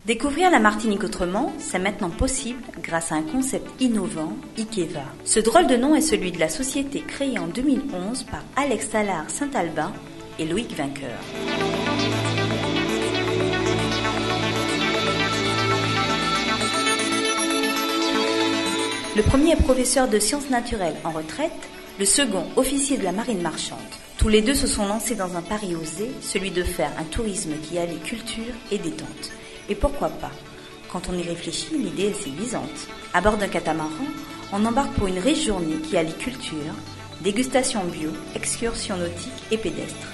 Découvrir la Martinique autrement, c'est maintenant possible grâce à un concept innovant, Ikeva. Ce drôle de nom est celui de la société créée en 2011 par Alex Tallard Saint-Albin et Loïc Vainqueur. Le premier est professeur de sciences naturelles en retraite, le second officier de la marine marchande. Tous les deux se sont lancés dans un pari osé, celui de faire un tourisme qui allie culture et détente. Et pourquoi pas? Quand on y réfléchit, l'idée est séduisante. À bord d'un catamaran, on embarque pour une riche journée qui allie culture, dégustation bio, excursion nautique et pédestre.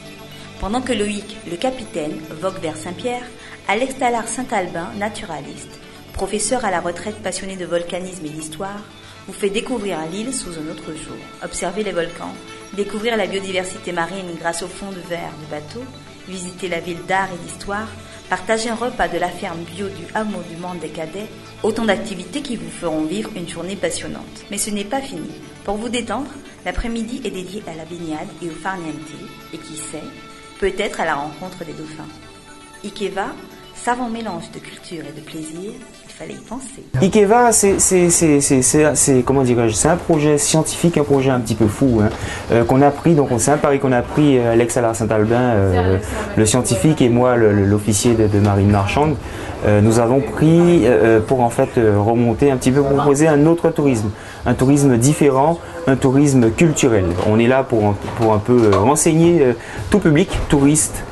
Pendant que Loïc, le capitaine, vogue vers Saint-Pierre, Alex Tallard Saint-Albin, naturaliste, professeur à la retraite passionné de volcanisme et d'histoire, vous fait découvrir l'île sous un autre jour. Observer les volcans, découvrir la biodiversité marine grâce au fond de verre du bateau, visiter la ville d'art et d'histoire, partager un repas de la ferme bio du hameau du Mont des Cadets, autant d'activités qui vous feront vivre une journée passionnante. Mais ce n'est pas fini. Pour vous détendre, l'après-midi est dédié à la baignade et au farniente, et qui sait, peut-être à la rencontre des dauphins. Ikeva, savant mélange de culture et de plaisir, il fallait y penser. Ikeva, c'est un projet scientifique, un projet un petit peu fou, hein, qu'on a pris, donc c'est un pari qu'on a pris, Alex Tallard Saint-Albin, le scientifique, et moi, l'officier de marine marchande. Nous avons pris pour en fait remonter un petit peu, proposer un autre tourisme, un tourisme différent, un tourisme culturel. On est là pour un peu renseigner tout public, touristes,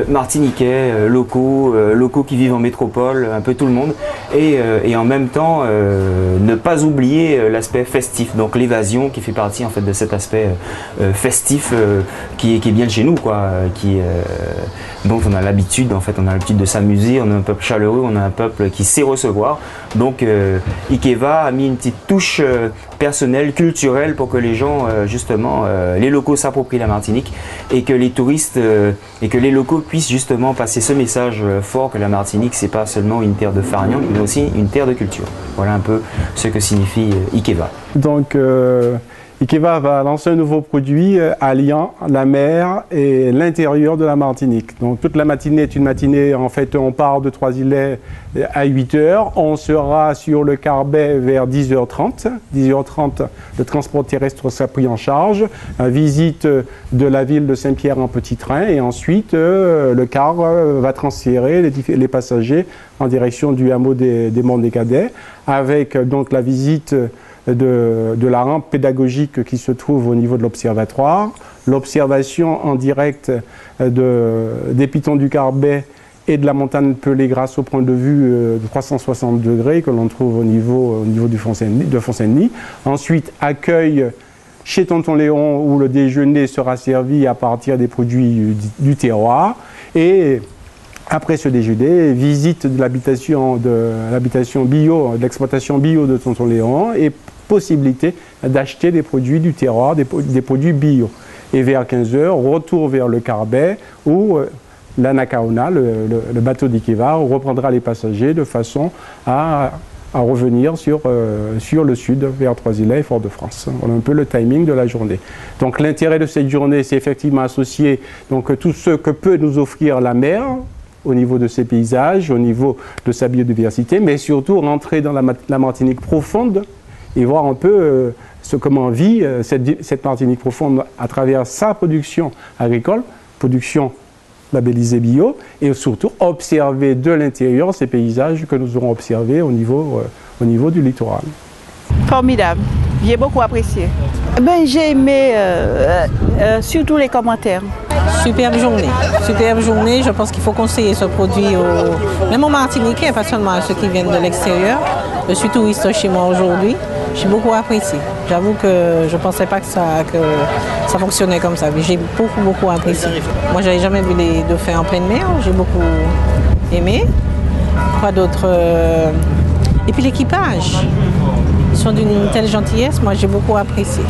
martiniquais, locaux qui vivent en métropole, un peu tout le monde, et en même temps ne pas oublier l'aspect festif, donc l'évasion qui fait partie en fait de cet aspect festif qui est bien de chez nous, quoi, dont on a l'habitude, en fait, on a l'habitude de s'amuser, on a un peuple chaleureux, on a un peuple qui sait recevoir. Donc Ikeva a mis une petite touche personnelle, culturelle, pour que les gens, justement, les locaux s'approprient la Martinique et que les touristes et que les locaux puissent justement passer ce message fort que la Martinique, c'est pas seulement une terre de farniente, mais aussi une terre de culture. Voilà un peu ce que signifie Ikeva. Donc Ikeva va lancer un nouveau produit alliant la mer et l'intérieur de la Martinique. Donc toute la matinée est une matinée, en fait on part de Trois-Îlets à 8h, on sera sur le Carbet vers 10h30. 10h30, le transport terrestre sera pris en charge, visite de la ville de Saint-Pierre en petit train, et ensuite le car va transférer les passagers en direction du hameau des Monts des Cadets, avec donc la visite de la rampe pédagogique qui se trouve au niveau de l'observatoire, l'observation en direct des pitons du Carbet et de la montagne Pelée grâce au point de vue de 360 degrés que l'on trouve au niveau de Font-Saint-Denis. Ensuite, accueil chez Tonton Léon où le déjeuner sera servi à partir des produits du terroir. Et après ce déjeuner, visite de l'habitation bio, de l'exploitation bio de Tonton Léon, et possibilité d'acheter des produits du terroir, des produits bio. Et vers 15h, retour vers le Carbet où l'Anacaona, le bateau d'Ikeva, reprendra les passagers de façon à revenir sur le sud, vers Trois-Îlets et Fort-de-France. Voilà un peu le timing de la journée. Donc l'intérêt de cette journée, c'est effectivement associer donc, tout ce que peut nous offrir la mer, au niveau de ses paysages, au niveau de sa biodiversité, mais surtout rentrer dans la Martinique profonde et voir un peu comment vit cette Martinique profonde à travers sa production agricole, production labellisée bio, et surtout observer de l'intérieur ces paysages que nous aurons observés au niveau du littoral. Formidable, j'ai beaucoup apprécié. J'ai aimé surtout les commentaires. Superbe journée, je pense qu'il faut conseiller ce produit même aux Martiniquais, pas seulement à ceux qui viennent de l'extérieur. Je suis touriste chez moi aujourd'hui, j'ai beaucoup apprécié. J'avoue que je ne pensais pas que ça fonctionnait comme ça, mais j'ai beaucoup apprécié. Moi, je n'avais jamais vu les dauphins en pleine mer, j'ai beaucoup aimé. Quoi d'autre? Et puis l'équipage, ils sont d'une telle gentillesse, moi j'ai beaucoup apprécié.